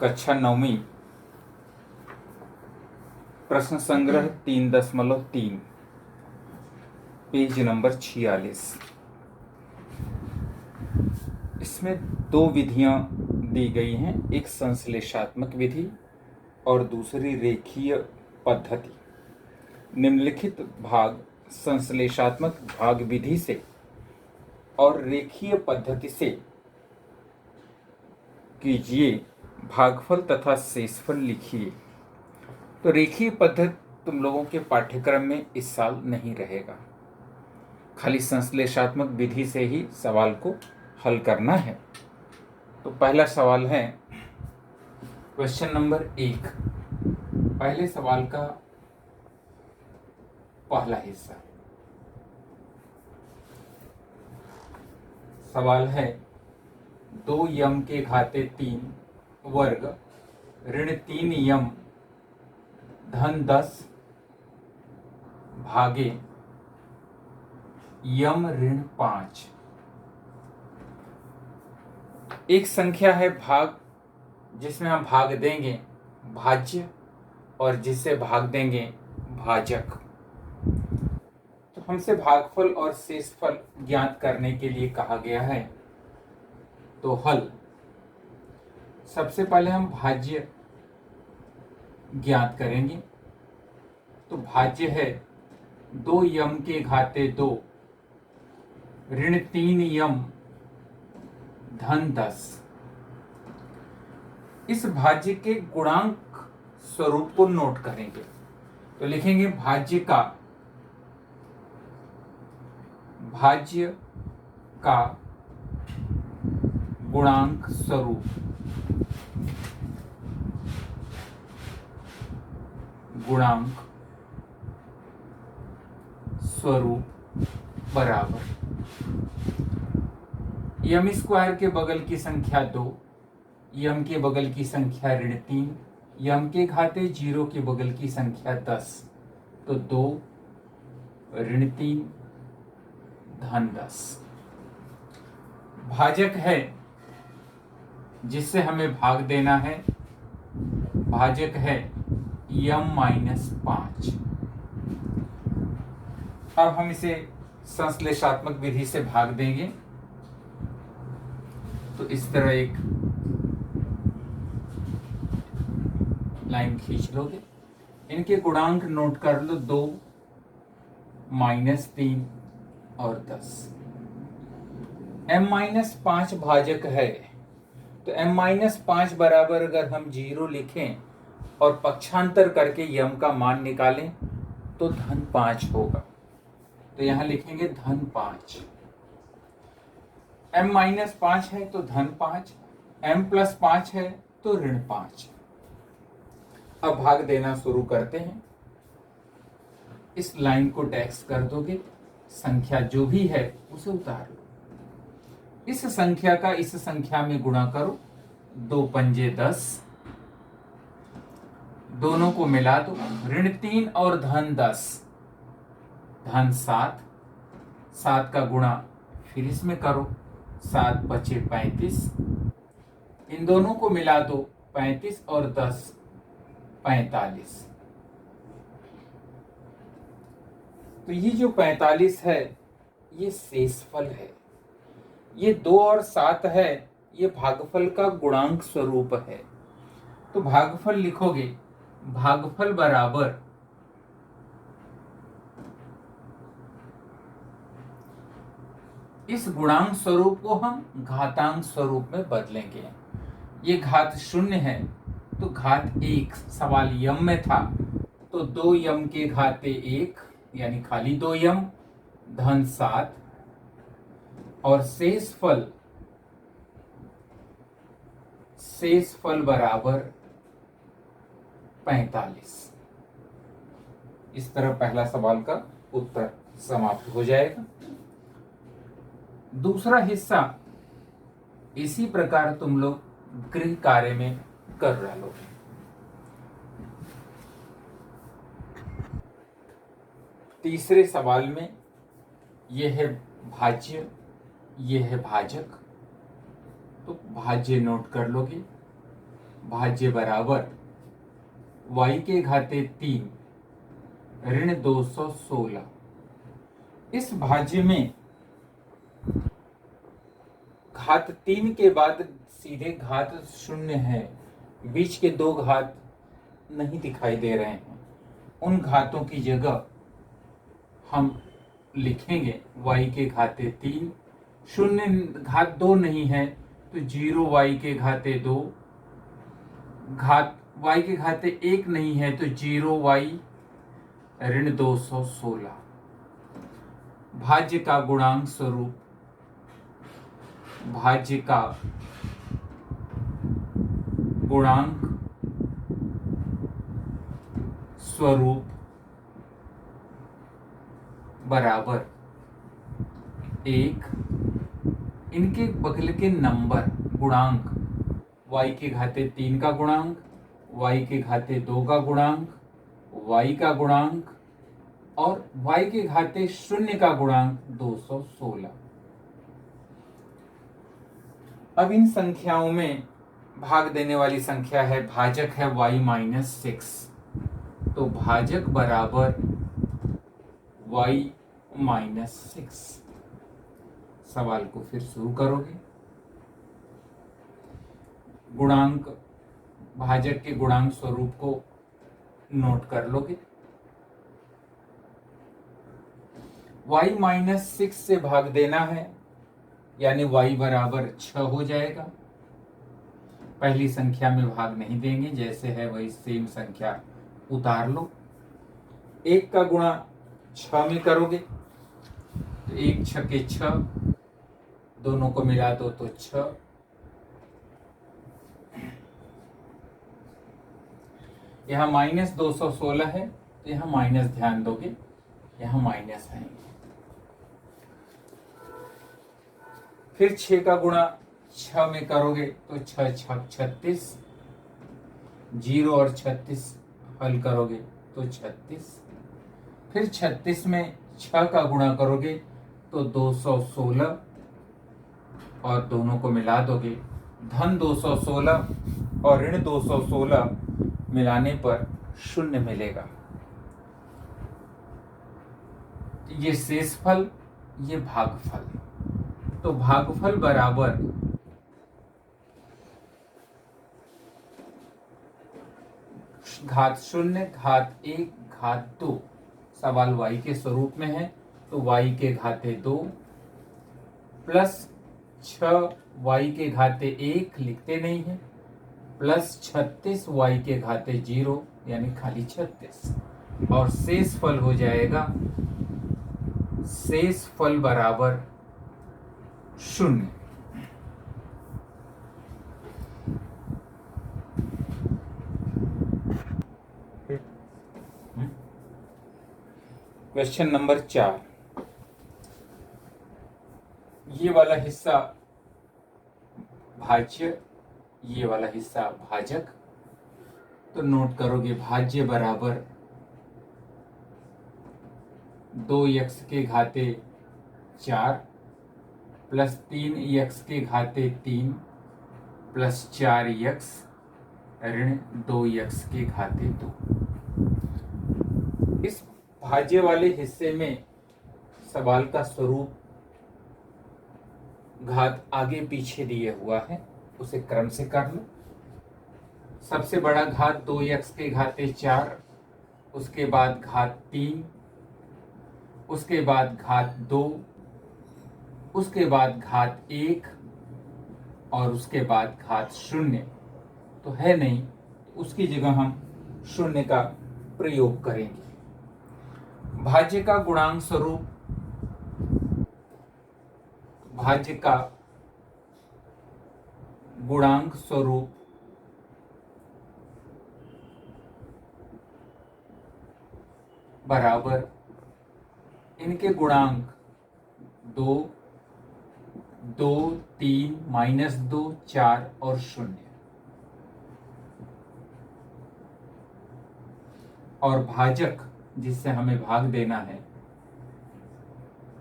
कक्षा 9वीं प्रश्न संग्रह 3.3 पेज नंबर 46। इसमें दो विधियां दी गई हैं, एक संश्लेषात्मक विधि और दूसरी रेखीय पद्धति। निम्नलिखित भाग संश्लेषात्मक भाग विधि से और रेखीय पद्धति से कीजिए, भागफल तथा शेषफल लिखिए। तो रेखीय पद्धति तुम लोगों के पाठ्यक्रम में इस साल नहीं रहेगा, खाली संश्लेषात्मक विधि से ही सवाल को हल करना है। तो पहला सवाल है क्वेश्चन नंबर 1, पहले सवाल का पहला हिस्सा। सवाल है 2 यम के घाते 3 वर्ग ऋण 3 यम धन 10 भागे यम ऋण 5। एक संख्या है भाग जिसमें हम भाग देंगे भाज्य और जिससे भाग देंगे भाजक। तो हमसे भागफल और शेषफल ज्ञात करने के लिए कहा गया है। तो हल, सबसे पहले हम भाज्य ज्ञात करेंगे। तो भाज्य है 2 यम के घाते 2 ऋण 3 यम धन 10। इस भाज्य के गुणांक स्वरूप को नोट करेंगे। तो लिखेंगे भाज्य का गुणांक स्वरूप, बराबर यम स्क्वायर के बगल की संख्या 2, यम के बगल की संख्या ऋण 3, यम के घाते 0 के बगल की संख्या 10। तो 2 ऋण 3 धन 10। भाजक है जिससे हमें भाग देना है, भाजक है यम -5। अब हम इसे संश्लेषात्मक विधि से भाग देंगे। तो इस तरह एक लाइन खींच लोगे, इनके गुणांक नोट कर लो, 2 -3 और 10। m-5 भाजक है, तो m-5 बराबर अगर हम 0 लिखें और पक्षांतर करके यम का मान निकालें तो धन 5 होगा। तो यहां लिखेंगे धन 5। m-5 है तो धन 5, m+5 है तो ऋण 5। अब भाग देना शुरू करते हैं। इस लाइन को डैश कर दोगे, संख्या जो भी है उसे उतार लो। इस संख्या का इस संख्या में गुणा करो, 2 पंजे 10, दोनों को मिला दो, ऋण 3 और धन 10 धन 7, 7 का गुणा फिर इसमें करो, 7 बचे 35, इन दोनों को मिला दो, 35 और 10 45। तो ये जो 45 है ये शेषफल है, ये 2 और 7 है, ये भागफल का गुणांक स्वरूप है। तो भागफल लिखोगे, भागफल बराबर इस गुणांक स्वरूप को हम घातांक स्वरूप में बदलेंगे। ये घात 0 है तो घात 1, सवाल यम में था तो 2 यम के घाते 1 यानी खाली 2 यम धन 7 और शेषफल बराबर 45। इस तरह पहला सवाल का उत्तर समाप्त हो जाएगा। दूसरा हिस्सा इसी प्रकार तुम लोग गृह कार्य में कर डालोगे। तीसरे सवाल में यह है भाज्य, यह है भाजक। तो भाज्य नोट कर लोगे, भाज्य बराबर y के घाते 3 ऋण 216। इस भाज्य में घात 3 के बाद सीधे घात 0 है, बीच के दो घात नहीं दिखाई दे रहे हैं। उन घातों की जगह हम लिखेंगे y के घाते 3, 0 घात 2 नहीं है तो 0 y के घाते 2, घात y के घाते 1 नहीं है तो 0 y ऋण 216। भाज्य का गुणांक स्वरूप, भाज्य का गुणांक स्वरूप बराबर 1, इनके बगल के नंबर गुणांक y के घाते 3 का गुणांक, y के घाते 2 का गुणांक, y का गुणांक और y के घाते 0 का गुणांक 216। अब इन संख्याओं में भाग देने वाली संख्या है, भाजक है y-6, तो भाजक बराबर y-6। सवाल को फिर शुरू करोगे, गुणांक, भाजक के गुणांक स्वरूप को नोट कर लोगे। y-6 से भाग देना है, यानी y बराबर 6 हो जाएगा। पहली संख्या में भाग नहीं देंगे, जैसे है वही सेम संख्या उतार लो। 1 का गुणा 6 में करोगे तो 1 छके 6, दोनों को मिला दो तो 6। यहाँ -216 है तो यहाँ माइनस ध्यान दोगे, यहाँ माइनस आएंगे। फिर 6 का गुणा 6 में करोगे तो 6 छक 36, 0 और 36 हल करोगे तो 36। फिर 36 में 6 का गुणा करोगे तो 216 और दोनों को मिला दोगे, धन 216 और ऋण 216 मिलाने पर 0 मिलेगा। ये शेषफल, ये भागफल, तो भागफल बराबर घात 0, घात 1, घात 2। सवाल y के स्वरूप में है तो y के घाते 2 प्लस 6 y के घाते 1 लिखते नहीं है, प्लस 36 y के घाते 0 यानी खाली 36, और शेष फल हो जाएगा, शेष फल बराबर 0। क्वेश्चन नंबर 4, ये वाला हिस्सा भाज्य, ये वाला हिस्सा भाजक, तो नोट करोगे भाज्य बराबर 2x के घाते 4 प्लस 3x के घाते 3 प्लस 4x ऋण 2x के घाते 2। इस भाज्य वाले हिस्से में सवाल का स्वरूप घात आगे पीछे दिए हुआ है, उसे क्रम से कर लो। सबसे बड़ा घात 2x के घाते 4, उसके बाद घात 3, उसके बाद घात 2, उसके बाद घात 1 और उसके बाद घात 0 तो है नहीं, उसकी जगह हम 0 का प्रयोग करेंगे। भाज्य का गुणांक स्वरूप, भाज्य का गुणांक स्वरूप बराबर इनके गुणांक 2, 2, 3, -2, 4 और 0, और भाजक जिससे हमें भाग देना है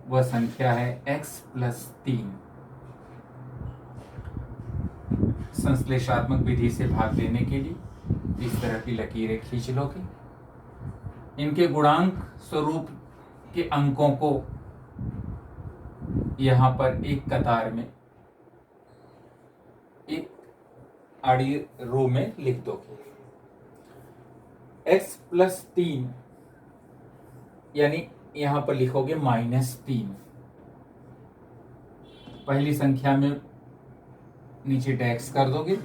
वह संख्या है x + 3। संश्लेषात्मक विधि से भाग देने के लिए इस तरह की लकीरें खींच लोगे। इनके गुणांक स्वरूप के अंकों को यहां पर एक कतार में एक आड़ी रो में लिख दोगे। x+3 यानी यहां पर लिखोगे -3। पहली संख्या में नीचे डैक्स कर दोगे।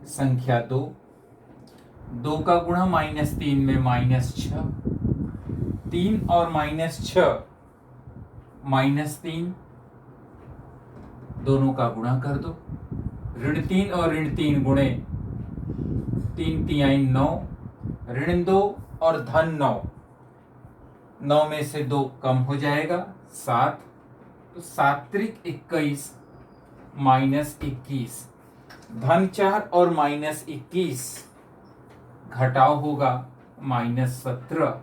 संख्या 2, 2 का गुणा -3 में -6, 3 और -6 -3 दोनों का गुणा कर दो। ऋण 3 और ऋण 3 गुणे 3 तिहाई 9, ऋण 2 और धन 9, 9 में से 2 कम हो जाएगा 7, तो 7 त्रिक 21 -21, धन 4 और -21 घटाव होगा -17।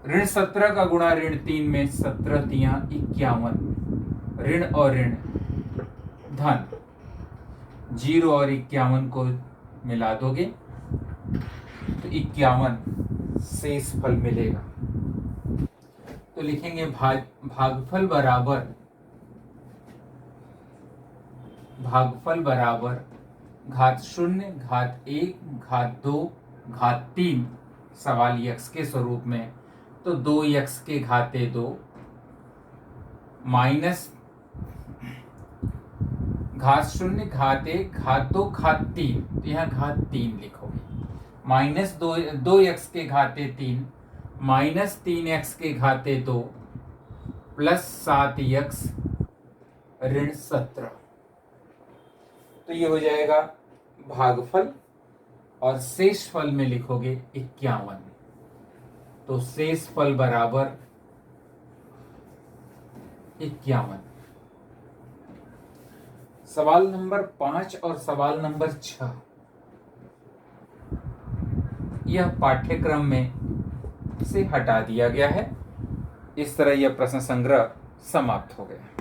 ऋण 17 का गुणा ऋण 3 में 17 तिया 51, ऋण और ऋण धन 0 और 51 को मिला दोगे तो 51 शेष फल मिलेगा। तो लिखेंगे भागफल बराबर घात 0, घात 1, घात 2, घात 3 सवाल यक्स के स्वरूप में, तो 2x के घाते 2 माइनस घात 0, घात 1, घात 2, घात 3, तो यहाँ घात 3 लिखोगे, माइनस 2x के घाते 3 माइनस 3x के घाते 2 प्लस 7x ऋण 17। तो ये हो जाएगा भागफल, और शेष फल में लिखोगे 51। तो शेष फल बराबर 51। सवाल नंबर 5 और सवाल नंबर 6 यह पाठ्यक्रम में से हटा दिया गया है। इस तरह यह प्रश्न संग्रह समाप्त हो गया।